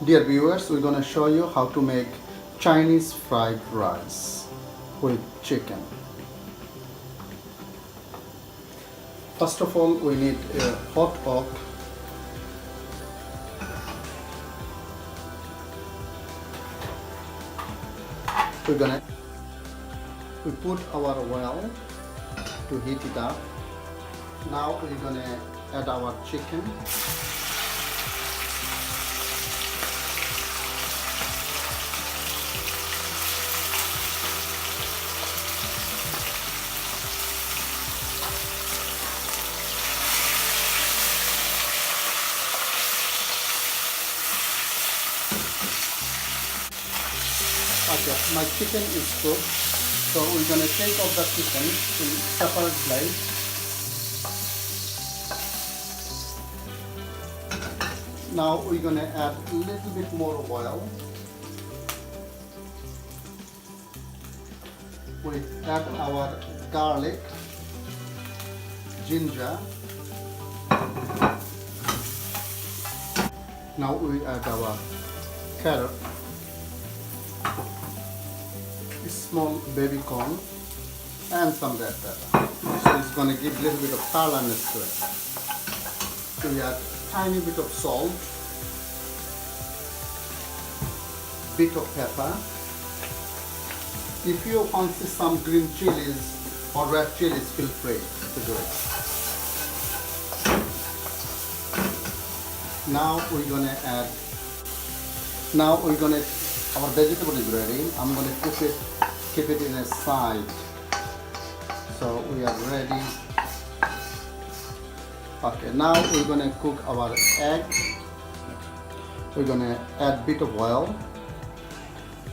Dear viewers, we're gonna show you how to make Chinese fried rice with chicken. First of all, we need a hot wok. We put our oil to heat it up. Now we're gonna add our chicken. Okay, my chicken is cooked, so we're gonna take off the chicken in separate plates. Now we're gonna add a little bit more oil. We add our garlic, ginger. Now we add our carrot, small baby corn, and some red pepper. So it's going to give a little bit of colorness to it. So we add tiny bit of salt, bit of pepper. If you fancy some green chilies or red chilies, feel free to do it. Now we're going to add. Our vegetable is ready. I'm going to keep it in a side. So we are ready. Okay, now we're going to cook our egg. We're going to add a bit of oil,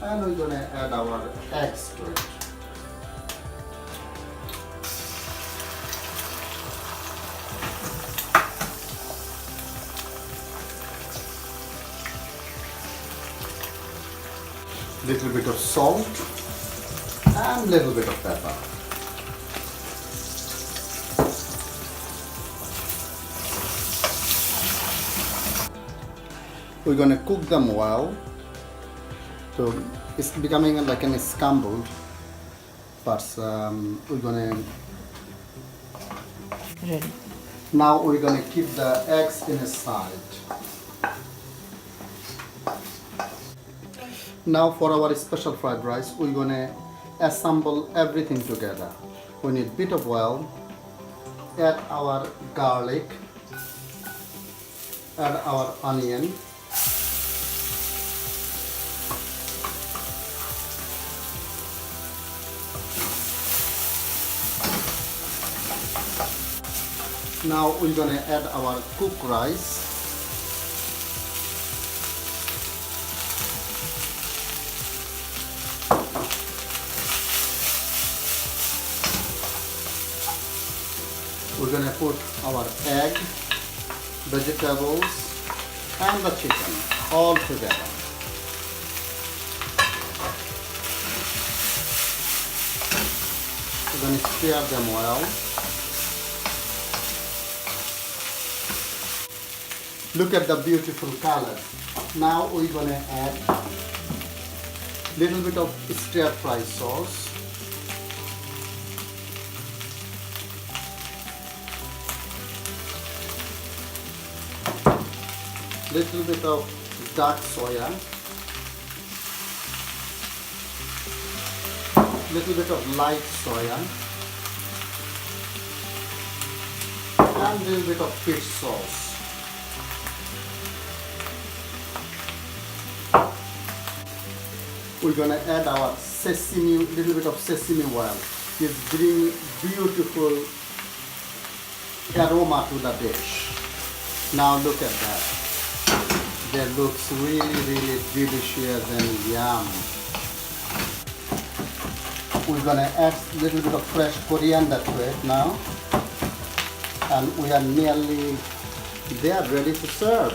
and we're going to add our eggs to it. Little bit of salt and little bit of pepper. We're going to cook them well. So it's becoming like an scrambled, but we're going to. Ready. Now we're going to keep the eggs in a side. Now for our special fried rice, we're going to assemble everything together. We need a bit of oil, add our garlic, add our onion, now we're going to add our cooked rice. We're going to put our egg, vegetables, and the chicken all together. We're going to stir them well. Look at the beautiful color. Now we're going to add a little bit of stir fry sauce. Little bit of dark soya, little bit of light soya, and little bit of fish sauce. We're gonna add our sesame, little bit of sesame oil. It's bringing beautiful aroma to the dish. Now look at that. That looks really delicious and yum. We're gonna add a little bit of fresh coriander to it now, and we are nearly there, ready to serve.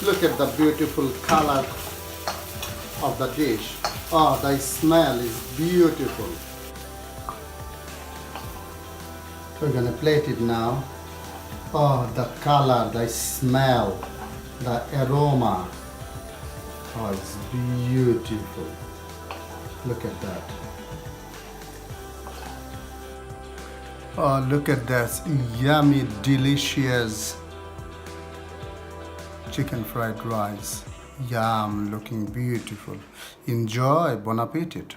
Look at the beautiful color of the dish. Oh, the smell is beautiful. We're gonna plate it now. Oh, the color, the smell, the aroma. Oh, it's beautiful. Look at that. Oh, look at this yummy, delicious chicken fried rice. Yum, looking beautiful. Enjoy, bon appetit.